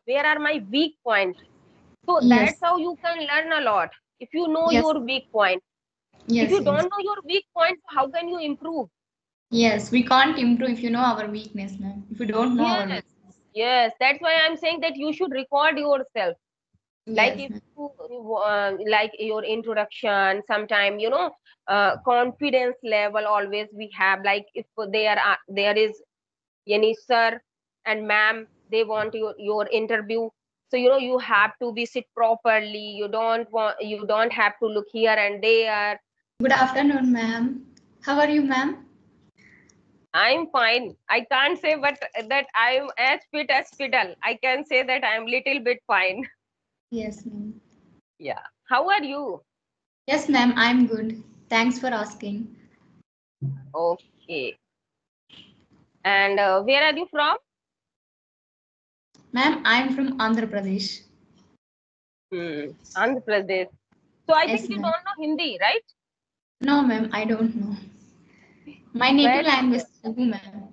where are my weak points. So that's Yes. how you can learn a lot. If you know Yes. your weak point, if Yes. you Yes. don't know your weak points, how can you improve? Yes. We can't improve if you know our weakness, ma'am. If you don't know our Yes, weakness. yes. That's why I'm saying that you should record yourself. Like Yes, if ma'am. you like your introduction, sometime confidence level always we have. Like if there is any sir and ma'am, they want your interview. So you have to be sit properly. You don't have to look here and there. Good afternoon, ma'am. How are you, ma'am? I'm fine. I can't say but that I'm as fit as fiddle. I can say that I'm little bit fine. Yes, ma'am. Yeah. How are you? Yes, ma'am. I'm good. Thanks for asking. Okay. And where are you from? Ma'am, I'm from Andhra Pradesh. Andhra Pradesh. So I Yes, think you ma'am. don't know Hindi, right? No, ma'am. I don't know. My native Very language good. is Telugu, ma'am.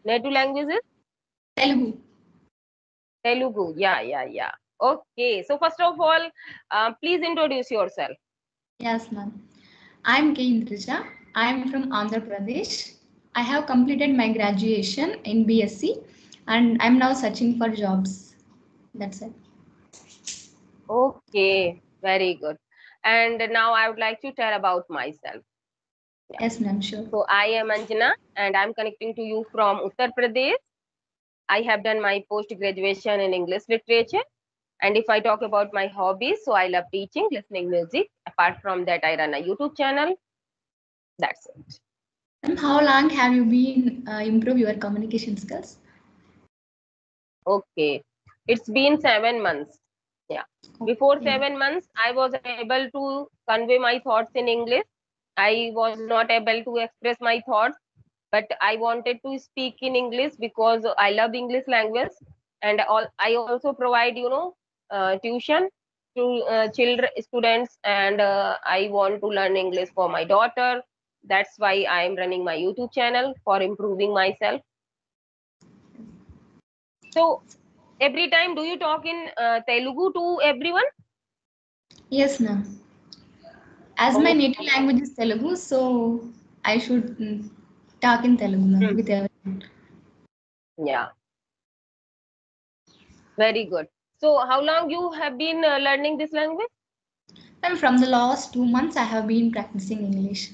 Native language is Telugu. Telugu. Yeah, yeah, yeah. Okay. So first of all, please introduce yourself. Yes, ma'am. I'm K. Indrija. I'm from Andhra Pradesh. I have completed my graduation in BSc and I'm now searching for jobs. That's it. Okay. Very good. And now I would like to tell about myself. Yeah. Yes, ma'am. Sure. So I am Anjana and I'm connecting to you from Uttar Pradesh. I have done my post graduation in English literature. And if I talk about my hobbies, so I love teaching, listening music. Apart from that, I run a YouTube channel. That's it. And how long have you been improve your communication skills? Okay. It's been 7 months. Yeah. Before Okay. 7 months, I was able to convey my thoughts in English. I was not able to express my thoughts, but I wanted to speak in English because I love English language. And I also provide, tuition to children, students, and I want to learn English for my daughter. That's why I am running my YouTube channel for improving myself. So every time, do you talk in Telugu to everyone? Yes, ma'am. As my native Okay. language is Telugu, so I should talk in Telugu, ma'am, Hmm. with everyone. Yeah, very good. So how long you have been learning this language? And from the last 2 months, I have been practicing English.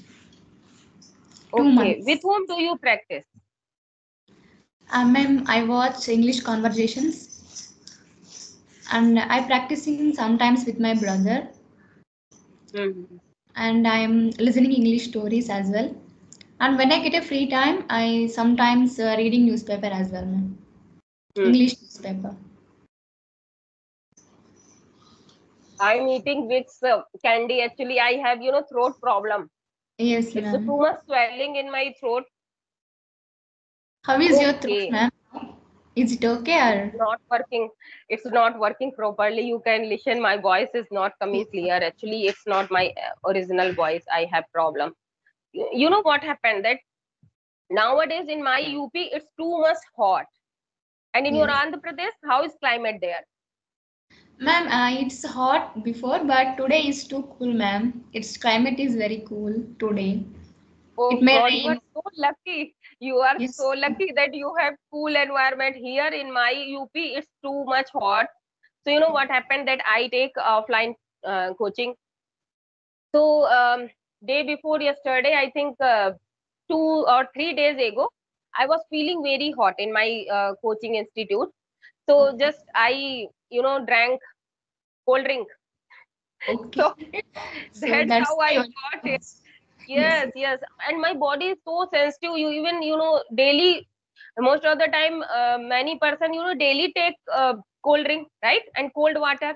Two Okay. With months. whom do you practice? Ma'am, I watch English conversations and I practicing sometimes with my brother Hmm. and I'm listening English stories as well. And when I get a free time, I sometimes reading newspaper as well, ma'am. Hmm. English newspaper. I'm eating with candy. Actually, I have, throat problem. Yes, It's too ma'am. much swelling in my throat. How is your throat, Okay. ma'am? Is it okay It's or? not working. It's not working properly. You can listen. My voice is not coming Yes, clear. Actually, it's not my original voice. I have problem. You know what happened? That nowadays in my UP, it's too much hot. And in your yes. Andhra Pradesh, how is climate there? Ma'am, it's hot before, but today is too cool, ma'am. Its climate is very cool today. It Oh may God, you are rain. so lucky. You are so Yes. lucky that you have cool environment here in my UP. It's too much hot. So you know what happened that I take offline coaching. So day before yesterday, I think 2 or 3 days ago, I was feeling very hot in my coaching institute. So Okay. just I drank cold drink. Okay. So So that's that's how why I you got are. it. Yes. Yes, yes. And my body is so sensitive. You even, daily, most of the time, many person, daily take cold drink, right? And cold water.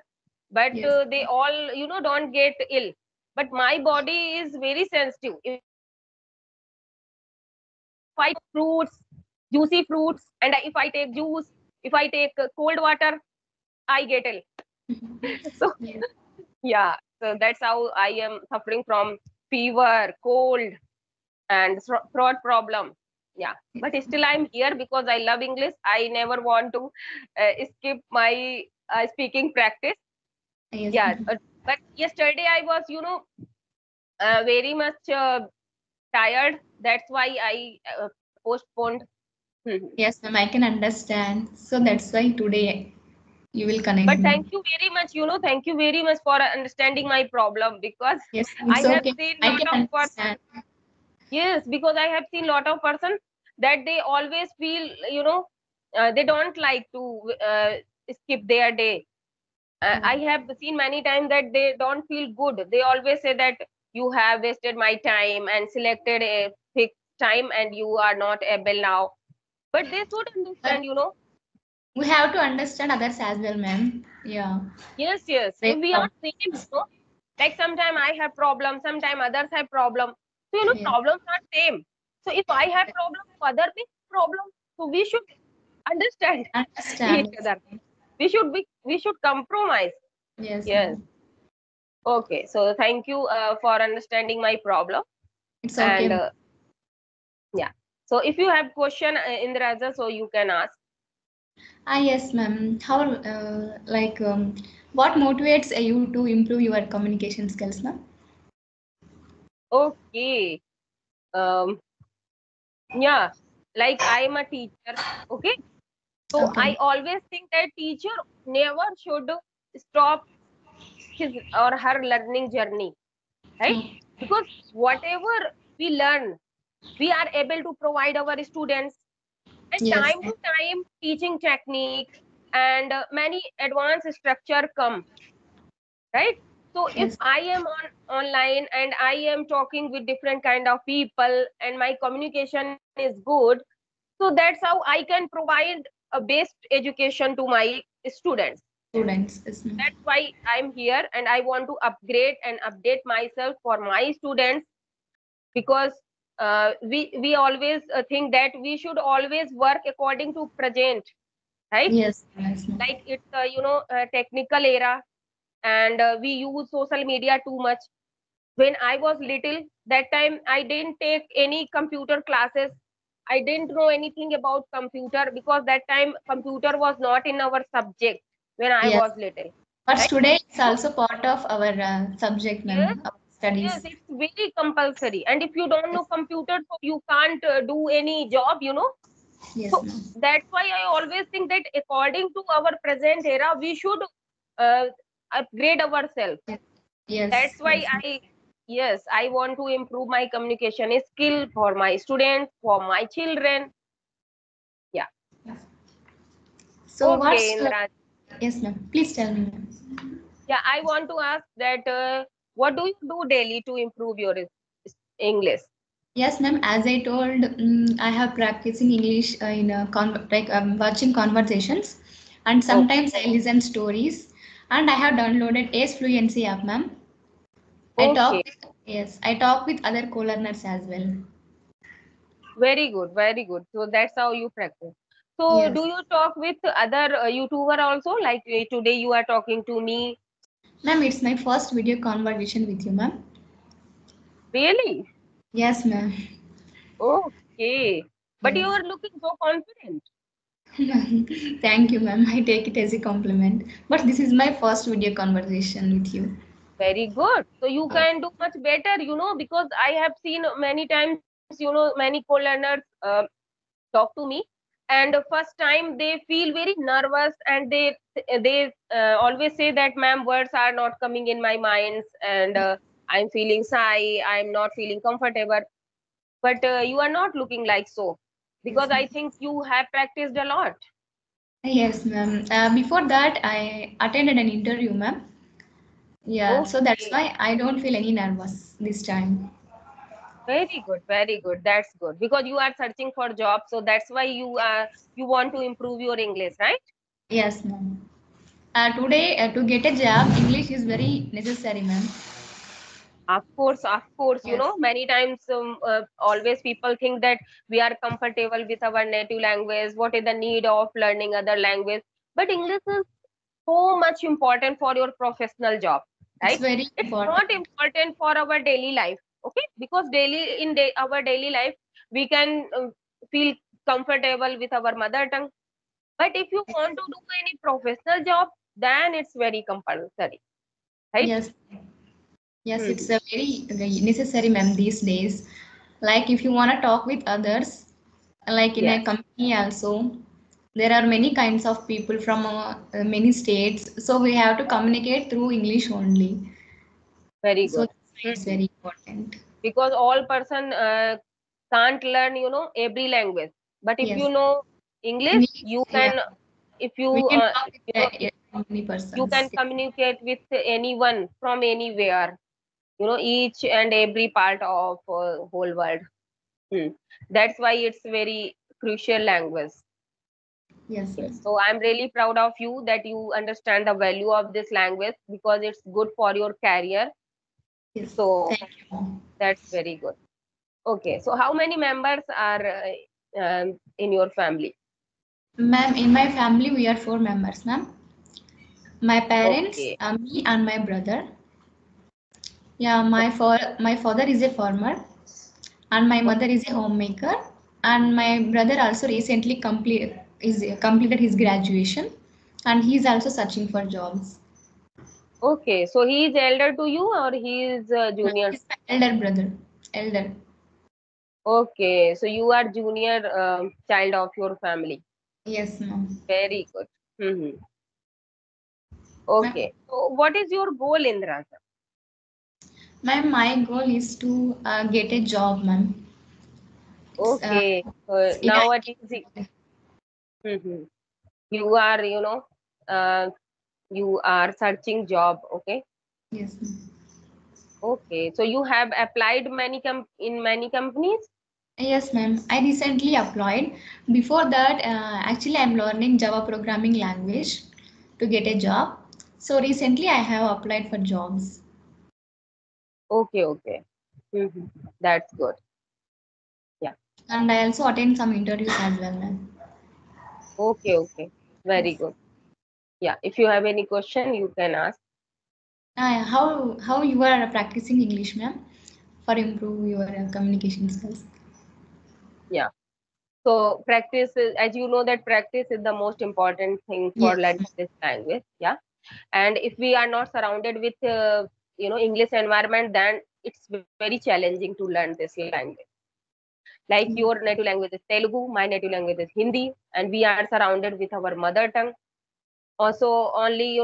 But Yes. they all, don't get ill. But my body is very sensitive. If I take fruits, juicy fruits, and if I take juice, if I take cold water, I get ill. So, Yes. yeah. So that's how I am suffering from fever, cold, and throat problem. Yeah, but Yes, still I'm here because I love English. I never want to skip my speaking practice. yes, Yeah, but yesterday I was, very much tired. That's why I postponed. Mhm. yes, ma'am. I can understand. So that's why today you will connect But me. thank you very much, thank you very much for understanding my problem, because Yes, I it's have okay. seen I lot can of person. understand. Yes, because I have seen lot of person that they always feel, they don't like to skip their day. Oh, I have seen many times that they don't feel good. They always say that you have wasted my time and selected a fixed time and you are not able now. But they should but understand. we have to understand others as well, ma'am. Yeah. Yes, yes. Great We are job. same. Like sometime I have problem, sometime others have problem. So Yes. problems are same. So if I have problem, other may have problem. So we should understand each Understand. other. We should compromise. Yes, Yes. ma'am. Okay. So thank you for understanding my problem. It's okay, And ma'am. yeah. So if you have question, Indraja, so you can ask. Ah, yes, ma'am. How, what motivates you to improve your communication skills, ma'am? Okay. Um. Yeah. Like I am a teacher. Okay. So Okay, I ma'am. always think that teacher never should stop his or her learning journey, right? Oh, Because whatever we learn, we are able to provide our students, and yes, time to time teaching techniques and many advanced structure come, right? So if yes, I am on online and I am talking with different kind of people and my communication is good, so that's how I can provide a best education to my students. students, yes, ma'am. That's why I'm here and I want to upgrade and update myself for my students, because we always think that we should always work according to present, right? Yes, yes, ma'am. Like it's a technical era, and we use social media too much. When I was little, that time I didn't take any computer classes. I didn't know anything about computer because that time computer was not in our subject when I Yes. was little, But right? today it's So also part of our subject, yes, ma'am, our yes, studies. it's very compulsory. And if you don't Yes, know computer, so you can't do any job. yes, So ma'am. that's why I always think that according to our present era, we should uh, upgrade ourselves. Yes, yes, That's why yes, ma'am. yes, I want to improve my communication skill for my students, for my children. Yeah. Yes. So Okay, what's Indra. yes, ma'am. Please tell me, ma'am. Yeah, I want to ask that what do you do daily to improve your English? Yes, ma'am. As I told, I have practicing English in watching conversations, and Okay. sometimes I listen stories. And I have downloaded Ace Fluency app, ma'am. Okay. I talk with other co-learners as well. Very good. Very good. So that's how you practice. So Yes, do you talk with other YouTuber also? Like today you are talking to me. ma'am. It's my first video conversation with you, ma'am. Really? Yes, ma'am. Okay. But you Yes. are looking so confident. Thank you, ma'am. I take it as a compliment. But this is my first video conversation with you. Very good. So you can do much better, because I have seen many times, many co-learners talk to me, and first time they feel very nervous, and they always say that, ma'am, words are not coming in my minds, and I'm feeling shy, I'm not feeling comfortable. But you are not looking like so, because Yes, I ma'am. think you have practiced a lot. Yes, ma'am. Before that, I attended an interview, ma'am. Yeah, so that's Okay. why I don't feel any nervous this time. Very good, very good. That's good because you are searching for job, so that's why you want to improve your English, right? Yes, ma'am. Today, to get a job, English is very necessary, ma'am. Of course, of course. Yes, Many times, always people think that we are comfortable with our native language. What is the need of learning other language? But English is so much important for your professional job, it's right? very It's important. not important for our daily life, okay? Because our daily life, we can feel comfortable with our mother tongue. But if you want to do any professional job, then it's very compulsory, right? Yes, yes, Hmm. it's a very necessary, ma'am, these days. Like if you want to talk with others, like in a Yes, company also, there are many kinds of people from many states. So we have to communicate through English only. very So good. that's why it's Hmm. very important. Because all person can't learn, every language. But if you Yes, know English, English, you yeah. can, if you, We can talk with many you can persons. communicate with anyone from anywhere, each and every part of whole world. Hmm. That's why it's very crucial language. Yes, Yes. ma'am. So I'm really proud of you that you understand the value of this language because it's good for your career. Yes, So thank you, ma'am. that's very good. Okay. So how many members are in your family? Ma'am, in my family, we are four members, ma'am. My parents, Okay. me and my brother. Yeah, my father is a farmer and my mother is a homemaker. And my brother also recently completed his graduation and he is also searching for jobs. Okay. So he is elder to you or he is No, junior? he's my elder brother. Elder. Okay. So you are junior child of your family. Yes, ma'am. Very good. Hmm. Ma'am, Okay. So what is your goal, Indra? ma'am, my goal is to get a job, ma'am. It's, Okay. in Nowadays, IT. mhm, you are, uh, you are searching job. Okay. Yes, ma'am. Okay. So you have applied in many companies. Yes, ma'am. I recently applied. Before that, actually, I'm learning Java programming language to get a job. So recently, I have applied for jobs, Okay. Okay. Hmm. That's good. Yeah. and I also attend some interviews as well, ma'am. Okay. Okay. Very Yes. good. Yeah. If you have any question, you can ask. How you are practicing English, ma'am, for improve your communication skills? Yeah. So practice is, as you know, that practice is the most important thing for Yes, learning ma'am. this language. Yeah. And if we are not surrounded with English environment, then it's very challenging to learn this language. Like your Yeah. native language is Telugu, my native language is Hindi, and we are surrounded with our mother tongue. Also only,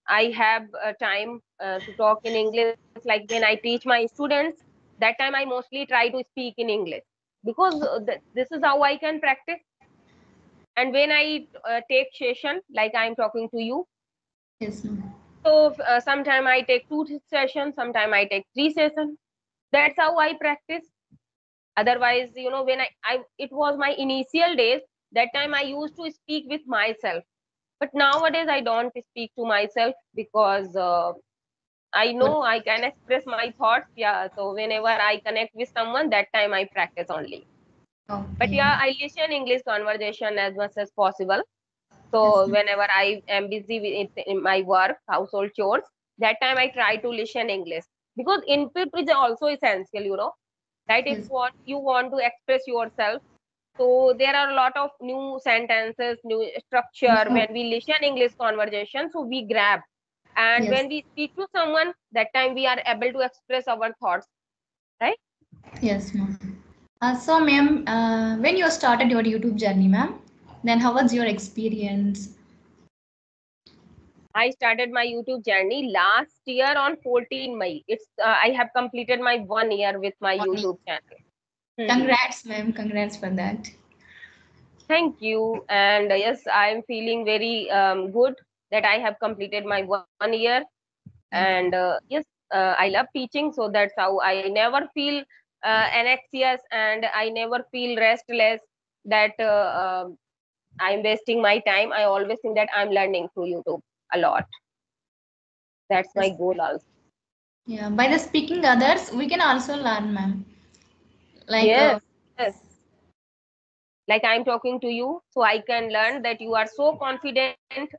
I have time to talk in English. Like when I teach my students, that time I mostly try to speak in English because this is how I can practice. And when I take session, like I'm talking to you, Yes, ma'am. so sometime I take two sessions, sometime I take three sessions. That's how I practice. Otherwise, when I it was my initial days, that time I used to speak with myself. But nowadays I don't speak to myself because I know I can express my thoughts. Yeah. So whenever I connect with someone, that time I practice only. But Okay. yeah, I listen English conversation as much as possible. Yes, So ma'am. whenever I am busy with it in my work, household chores, that time I try to listen English because input is also essential, right? If Yes. you want to express yourself, so there are a lot of new sentences, new structure No. when we listen English conversation, so we grab. And Yes. when we speak to someone, that time we are able to express our thoughts, right? Yes, ma'am. So, ma'am, when you started your YouTube journey, ma'am, then how was your experience? I started my YouTube journey last year on 14 May. It's I have completed my 1 year with my 1 year. YouTube channel. Mhm. Congrats, ma'am. Congrats for that. Thank you. And yes, I am feeling very good that I have completed my 1 year. Yes. And yes, I love teaching. So that's how I never feel anxious and I never feel restless that I'm wasting my time. I always think that I'm learning through YouTube a lot. That's my Yes. goal also. Yeah. By the speaking others, we can also learn, ma'am. Like, Yes, yes. Like I'm talking to you, so I can learn that you are so confident.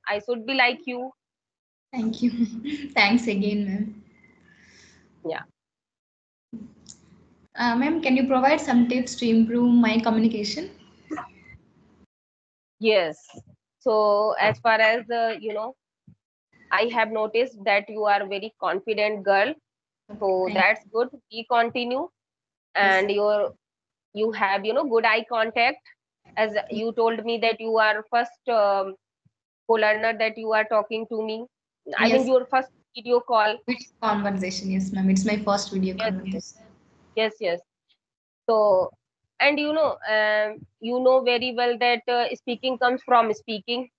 I should be like you. thank you. Thanks again, ma'am. Yeah. Ma'am, can you provide some tips to improve my communication? Yes. So as far as I have noticed that you are very confident girl. Okay, So thank that's good. We continue, you. Yes. and you have good eye contact. As Yes. you told me that you are first co-learner that you are talking to me. I mean Yes. your first video call. Video conversation. Yes, ma'am. It's my first video Yes, yes, conversation. yes, yes. So, and you know very well that speaking comes from speaking.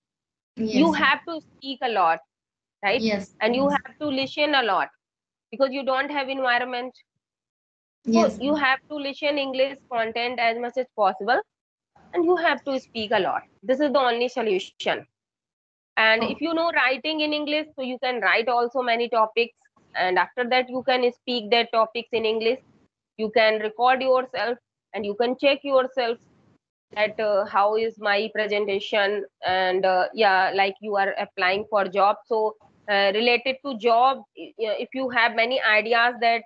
You Yes. have to speak a lot, right? Yes. And you Yes. have to listen a lot because you don't have environment. So Yes, you ma'am. have to listen English content as much as possible, and you have to speak a lot. This is the only solution. And if you Oh, know writing in English, so you can write also many topics, and after that you can speak that topics in English. You can record yourself, and you can check yourself that how is my presentation. And yeah, like you are applying for job, so related to job, if you have many ideas that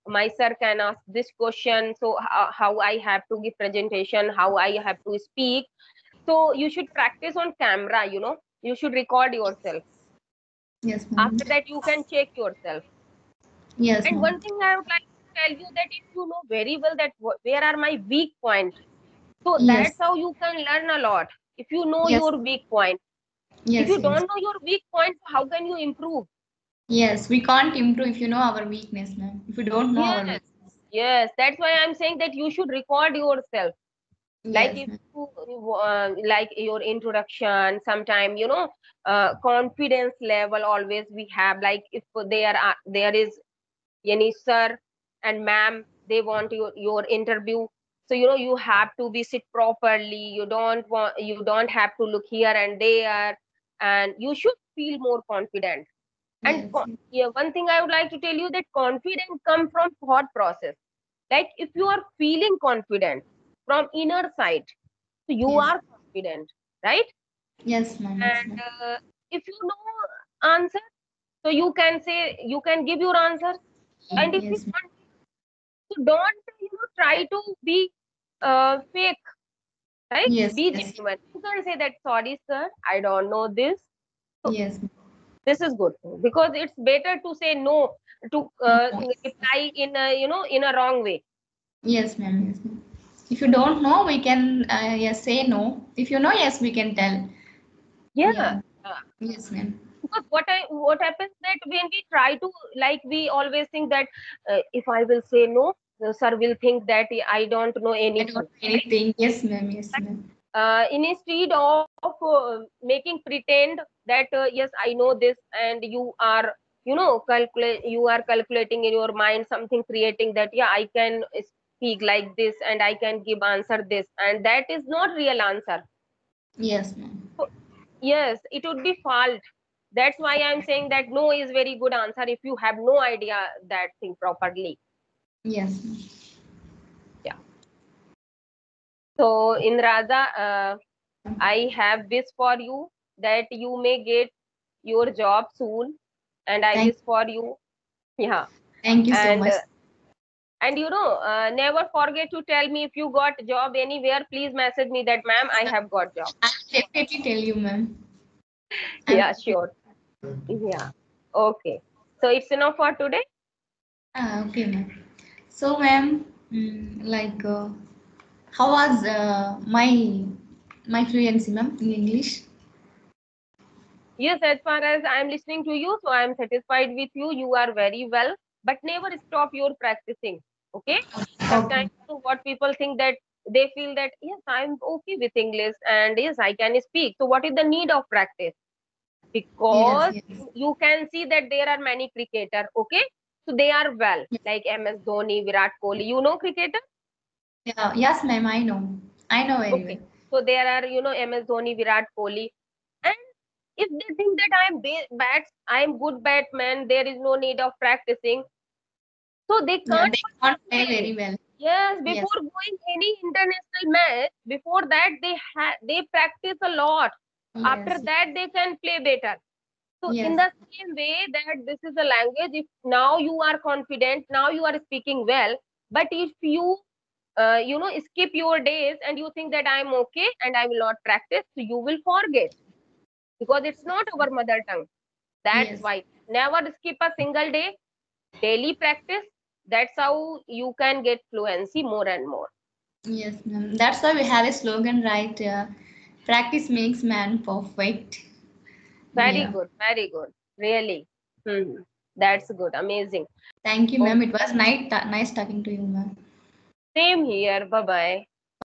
my sir can ask this question, so how I have to give presentation, how I have to speak, so you should practice on camera, you should record yourself. yes, ma'am. After that you can check yourself. Yes, And ma'am. one thing I would like to tell you that if you know very well that where are my weak points, so Yes. that's how you can learn a lot. If you know Yes. your weak point, if Yes. you Yes. don't know your weak points, how can you improve? Yes. We can't improve if you know our weakness, ma'am. If we don't know our Yes, weakness. yes, that's why I'm saying that you should record yourself. Like Yes, if ma'am. you like your introduction, sometime confidence level always we have, like if there is any sir and ma'am, they want your interview, so you have to be sit properly, you don't have to look here and there, and you should feel more confident. And Yes. yeah, one thing I would like to tell you that confidence comes from thought process. Like if you are feeling confident from inner side, so you Yes. are confident, right? Yes, ma'am. Yes, And ma'am. if you know answer, so you can say, you can give your answer. And if you Yes, ma'am. want, so don't try to be fake, right? Yes. Be Yes. genuine. You can say that, sorry sir, I don't know this. So Yes. this is good because it's better to say no, to No. reply in a in a wrong way. Yes, ma'am. Yes, ma'am. If you don't know, we can yes say no. If you know, yes, we can tell. Yeah. Yeah. Yes, ma'am. Because what happens that when we try to, like we always think that if I will say no, the sir will think that I don't know I don't anything, know right? anything. Yes, ma'am. Yes, ma'am. Instead of making pretend that yes I know this, and you are you are calculating in your mind something, creating that yeah I can speak like this and I can give answer this, and that is not real answer. Yes, ma'am. So, yes, it would be fault. That's why I'm saying that no is very good answer if you have no idea that thing properly. Yes, ma'am. Yeah. So in Raza, I have wish for you that you may get your job soon, and I Thank, wish for you. Yeah. thank you so And much. never forget to tell me if you got job anywhere. Please message me that, ma'am, I have got job. I'll definitely tell you, ma'am. I'm Yeah, sure. Yeah. Okay. So it's enough for today. okay, ma'am. So, ma'am, how was my fluency, ma'am, in English? Yes, as far as I am listening to you, so I am satisfied with you. You are very well, but never stop your practicing. Okay. Okay. Sometimes what people think that they feel that yes, I'm okay with English and yes, I can speak. So what is the need of practice? Yes, Because yes. you can see that there are many cricketer. Okay, so they are well, like MS Dhoni, Virat Kohli. You know cricketer? Yeah, yes, ma'am. I know. I know very Okay. well. So there are MS Dhoni, Virat Kohli, and if they think that I'm good batman, there is no need of practicing, so they Yeah, can't they can't play participate. very well. Yes, Yes, before going any international match, before that they practice a lot. After yes, that they can play better. So in yes, the same way that this is a language, if now you are confident, now you are speaking well, but if you skip your days and you think that I am okay and I will not practice, so you will forget because it's not our mother tongue. That's Yes. why never skip a single day, daily practice. That's how you can get fluency more and more. Yes, ma'am. That's why we have a slogan, right? Practice makes man perfect. Very Yeah. good, very good. Really. Hmm. That's good. Amazing. Thank you, Okay. ma'am. It was nice talking to you, ma'am. Same here. Bye bye.